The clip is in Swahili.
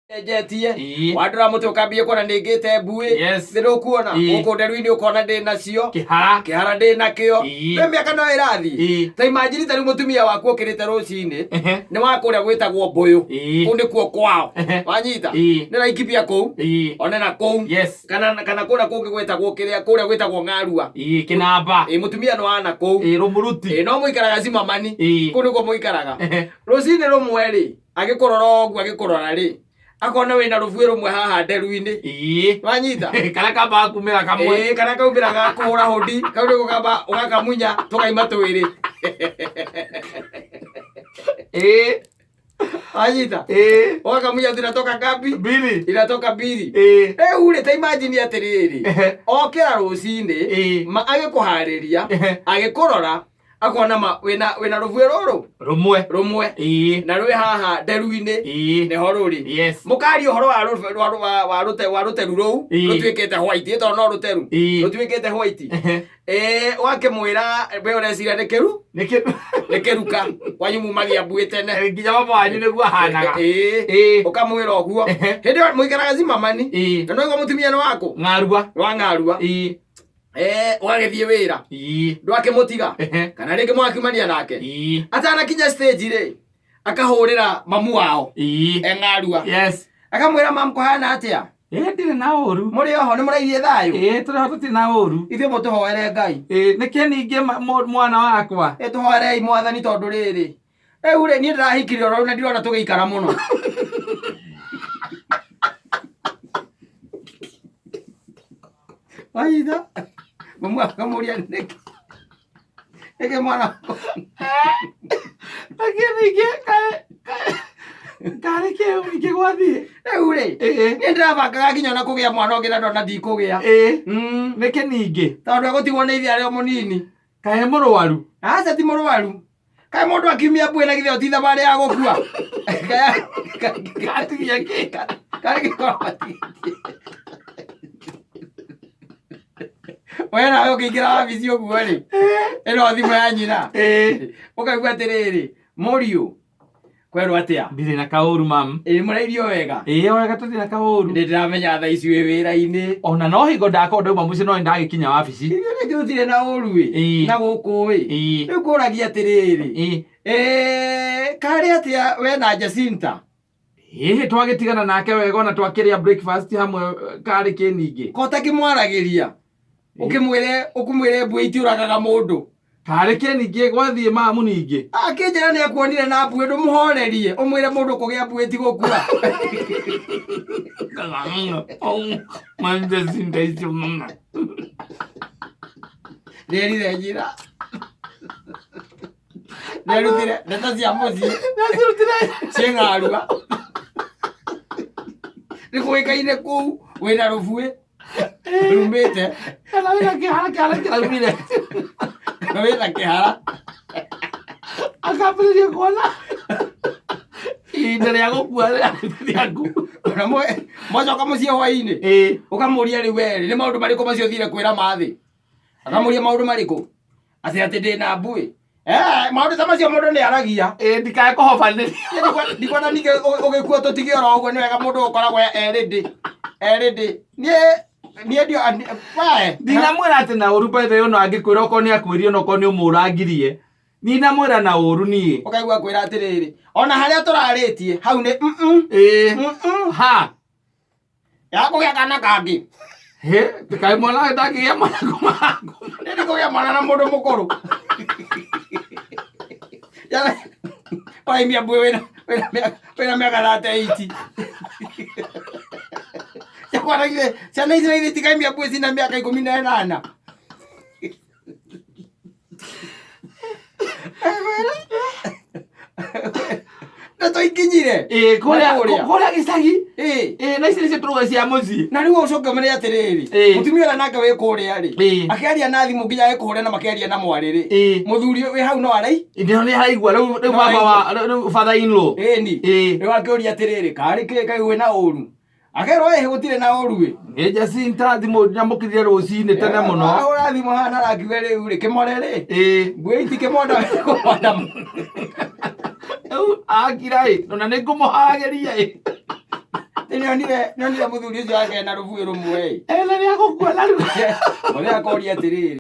Ejetie wadura mutu ukambie kuona ningite mbui ndiru kuona uko nderu-ini ukona ndi nacio kihara ndi nakio we miaka no irathi ta imagine tari mutumia waku ukirite rucini ni wakuria gwitagwo mbuyu ku ni kuo kwao wanyita ni raikibia kuu one na kuu kana kuria kungi gwitagwo kiria kuria gwitagwo ngarua kinamba mutumia no ana kuu rumuruti no muikaraga Zimamani ku ni kuo muikaraga rucini rumwe ri agikurora ogu agikurora ri akona wina rufue rumwe haha nderu-ini wanyita kana kamba kumira kamwe kana kaumira gakura hodi kau niko kamba ugakamunya tukaima twiri wanyita ugakamunya tunatoka ngapi inatoka mbili ule ta imagine atiriri okira rucini agikuhariria agikurora akona wina rufue ruru rumwe na rwi haha nderu-ini niho ruri mukari uhoro wa ruteru ruu rutwikite white to no ruteru rutwikite white wake mwira we urecira ni kiruka kwanyu mumagia mbui tene nginya baba wanyu niguo ahanaga ukamwira oguo hindi muikaraga Zimamani na no igwa mutumia ni wako ng'arua wagithie wira ndwake mutiga kana ringi mwakiumania nake atanakinya stage ri akahurira mamu wao ng'arua akamwira mam kuhana atia ndire na uru muri oho ni murairie thayu turi ho tuti na uru ithuĩ mutuhoere Ngai niki ningi mwana wakwa tuhoerei mwathani tondu riri riu ri ni ndirahikire oro na ndirona tugiikara muno waitha mamu akamuria niki mwana kare keu niki gwathie riu ri ni ndirabangaga nginya ona kugia mwana ungi na ndona ndikugia niki ningi tondu agutigwo ni ithe ario munini kae murwaru aca ti murwaru kae mundu akiumia mbui na githe oti thabarĩ ya gukua gatigia ki kare gikorwo matigitie we nawe ukiingira wabici uguo ri ino thimu ya nyina ukaigua atiriri muriu kwerwo atia ndire na kauru mam murairio wega wega tuti na kauru ndiramenya tha ici wi wira-ini ona no higo ndako ndauma muci no ndagikinya wabici ndio ndire na uru wi na guku wi riu kuragia atiriri kari atia we na Jacinta twagitigana nake wega ona twakiria breakfast hamwe kari kiningi kota kimwaragiria ukimwire mbui itiuragaga mundu kari kiningi gwathie mamu ningi akinjira ni akuonire na mbui ndumuhorerie umwire mundu kugia mbui ti gukua manje sindaisio mama rerire njira nerutire ndeto cia mucii cieng'arua nikuikaine kuu wina rufue rumite kana wina kihara kiraumire kana wina kihara akambiririe kuona ihinda ria gukua riaku ona mwacoka mucii hwaini ukamuria riu weri ni maundu mariku macio thire kwira mathi akamuria maundu mariku ati ndina mbui maundu ta macio mundu ni aragia ndikae kuhobaniria ndikwenda ningi ugikua tutige oro uguo ni wega mundu ukoragwo erindi nie ndio ndinamwira ati na uru bethe uno angikwira oko ni akwirie no ko ni umurangirie ninamwira na uru nie ukaigua kwira atiriri ona haria turaritie hau ni ha yakugia kana kangi ndikae mwana ndakigia mwana kumaku ndikugia mwana na mundu mukuru waimia mbui wina miaka 38 yakwaragire ciana ici naithi tikaimia mbui cina miaka 18 na tũikinyire kũrĩa gĩcagi na ici nĩcio tũruga cia mũciĩ na rĩu ũcoke ũmere atĩrĩrĩ mũtumia ũrĩa nake wĩ kũrĩa rĩ akĩaria na thimũ nginya agĩkũhũrĩra na makĩaria na mwarĩ rĩ mũthuri wĩ hau no nĩ araigua rĩu baba wa father in law ĩni rĩu akĩũria atĩrĩrĩ karĩ kĩ kaĩ wĩna ũru akerwo gũtirĩ na ũru Jacinta thimũ nyamũkĩrire rũcinĩ tene mũno ahũra thimũ hana arakiuga rĩu rĩ kĩmore rĩ mbui itikĩmonda kũmonda akira ona nĩ ngũmũharagĩria nionire muthuri ucio ake na rubuyu rumwe ela ni akukua na ore akoria atiriri